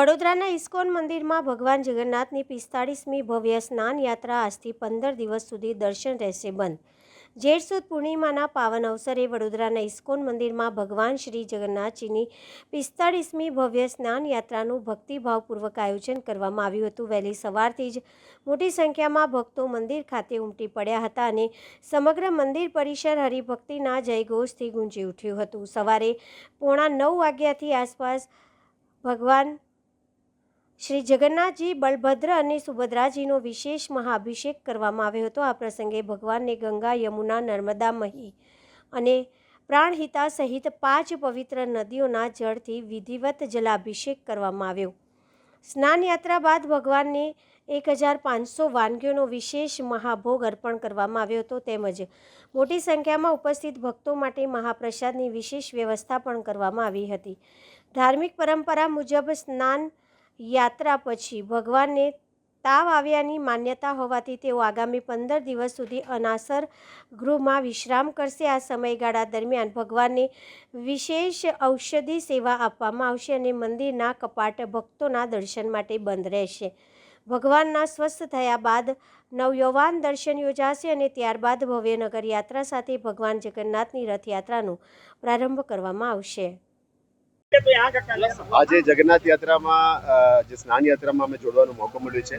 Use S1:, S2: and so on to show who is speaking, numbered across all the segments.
S1: વડોદરાના ઇસ્કોન મંદિરમાં ભગવાન જગન્નાથની 45મી ભવ્ય સ્નાન યાત્રા આજથી 15 દિવસ સુધી દર્શન રહેશે બંધ. જેઠ સુદ પૂર્ણિમાના પાવન અવસરે વડોદરાના ઇસ્કોન મંદિરમાં ભગવાન શ્રી જગન્નાથજીની 45મી ભવ્ય સ્નાન યાત્રાનું ભક્તિભાવપૂર્વક આયોજન કરવામાં આવ્યું હતું. વહેલી સવારથી જ મોટી સંખ્યામાં ભક્તો મંદિર ખાતે ઉમટી પડ્યા હતા અને સમગ્ર મંદિર પરિસર હરિભક્તિના જયઘોષથી ગુંજી ઉઠ્યું હતું. સવારે 9:45 વાગ્યાથી આસપાસ ભગવાન શ્રી જગન્નાથજી, બલભદ્ર અને સુભદ્રાજીનો વિશેષ મહાઅભિષેક કરવામાં આવ્યો હતો. આ પ્રસંગે ભગવાનને ગંગા, યમુના, નર્મદા, મહી અને પ્રાણહિતા સહિત 5 પવિત્ર નદીઓના જળથી વિધિવત જલાભિષેક કરવામાં આવ્યો. સ્નાન યાત્રા બાદ ભગવાનને 1500 વાનગીઓનો વિશેષ મહાભોગ અર્પણ કરવામાં આવ્યો હતો. તેમજ મોટી સંખ્યામાં ઉપસ્થિત ભક્તો માટે મહાપ્રસાદની વિશેષ વ્યવસ્થા પણ કરવામાં આવી હતી. ધાર્મિક પરંપરા મુજબ સ્નાન યાત્રા પછી ભગવાનને તાવ આવ્યાની માન્યતા હોવાથી તેઓ આગામી 15 દિવસ સુધી અનાસર ગૃહમાં વિશ્રામ કરશે. આ સમયગાળા દરમિયાન ભગવાનને વિશેષ ઔષધિ સેવા આપવામાં આવશે અને મંદિરના કપાટ ભક્તોના દર્શન માટે બંધ રહેશે. ભગવાનના સ્વસ્થ થયા બાદ નવયૌવાન દર્શન યોજાશે અને ત્યારબાદ ભવ્ય નગર યાત્રા સાથે ભગવાન જગન્નાથની રથયાત્રાનો પ્રારંભ કરવામાં આવશે.
S2: આજે જગન્નાથ યાત્રામાં જે સ્નાન યાત્રામાં અમે જોડવાનો મોકો મળ્યો છે.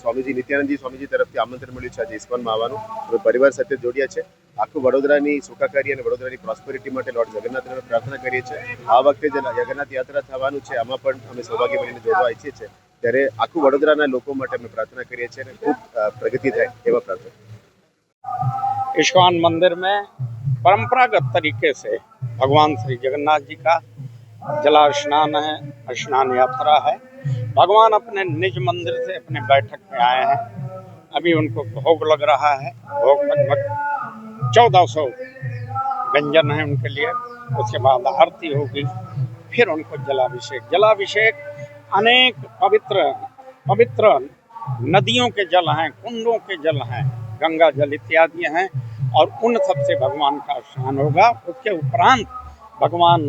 S2: સ્વામીજી નિત્યાનંદજી સ્વામીજી તરફથી આમંત્રણ મળ્યું છે આજે ઇસ્કોનમાં આવવાનું. અમે પરિવાર સાથે જોડ્યા છે. આખું વડોદરાની સુખાકારી અને વડોદરાની પ્રોસ્પેરિટી માટે લોર્ડ જગન્નાથને પ્રાર્થના કરીએ છીએ. આ વખતે જે જગન્નાથ યાત્રા થવાનું છે આમાં પણ અમે સૌભાગ્ય બનીને જોડવા ઈચ્છીએ છીએ. ત્યારે આખું વડોદરાના લોકો માટે અમે પ્રાર્થના કરીએ છીએ અને ખૂબ પ્રગતિ થાય એવા પ્રાર્થના.
S3: इस्कॉन मंदिर में परंपरागत तरीके से भगवान श्री जगन्नाथ जी का जला स्नान है, स्नान यात्रा है. भगवान अपने निज मंदिर से अपने बैठक में आए हैं. अभी उनको भोग लग रहा है. भोग लगभग 1400 व्यंजन है उनके लिए. उसके बाद आरती होगी, फिर उनको जलाभिषेक अनेक पवित्र नदियों के जल हैं, कुंडों के जल हैं, गंगा जल इत्यादि हैं और उन सब से भगवान का स्नान होगा. उसके उपरांत भगवान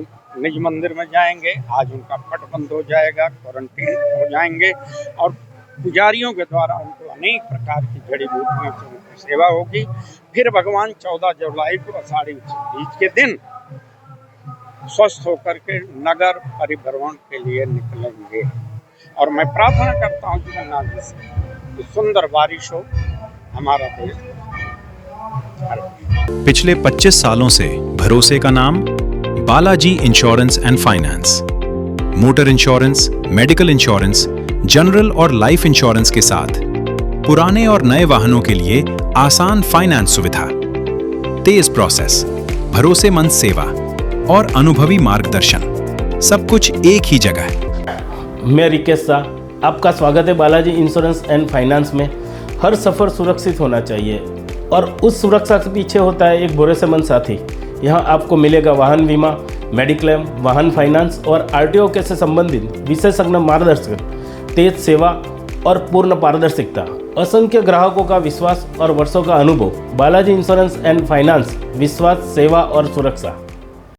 S3: निज मंदिर में जाएंगे. आज उनका पट बंद हो जाएगा, क्वारंटीन हो जाएंगे और पुजारियों के द्वारा उनको अनेक प्रकार की जड़ी बूटियों से उनकी सेवा होगी. फिर भगवान 14 जुलाई को आषाढ़ी बीज के दिन स्वस्थ होकर के नगर परिभ्रमण के लिए निकलेंगे. और मैं प्रार्थना करता हूँ जगन्नाथ जी से कि सुंदर बारिश हो हमारा देश.
S4: पिछले 25 सालों से भरोसे का नाम Balaji insurance and finance. Motor insurance, medical insurance, general और लाइफ इंश्योरेंस के साथ पुराने और नए वाहनों के लिए आसान फाइनेंस सुविधा, तेज प्रोसेस, भरोसेमंद सेवा और अनुभवी मार्गदर्शन, सब कुछ एक ही जगह.
S5: मैं रिकेश शाह, आपका स्वागत है बालाजी इंश्योरेंस एंड फाइनेंस में. हर सफ़र सुरक्षित होना चाहिए और उस सुरक्षा के पीछे होता है एक भरोसेमंद साथी. यहाँ आपको मिलेगा वाहन बीमा, मेडिक्लेम, वाहन फाइनेंस और आरटीओ के से संबंधित विशेषज्ञ मार्गदर्शन, तेज सेवा और पूर्ण पारदर्शिता, असंख्य ग्राहकों का विश्वास और वर्षों का अनुभव. बालाजी इंश्योरेंस एंड फाइनेंस, विश्वास, सेवा और सुरक्षा.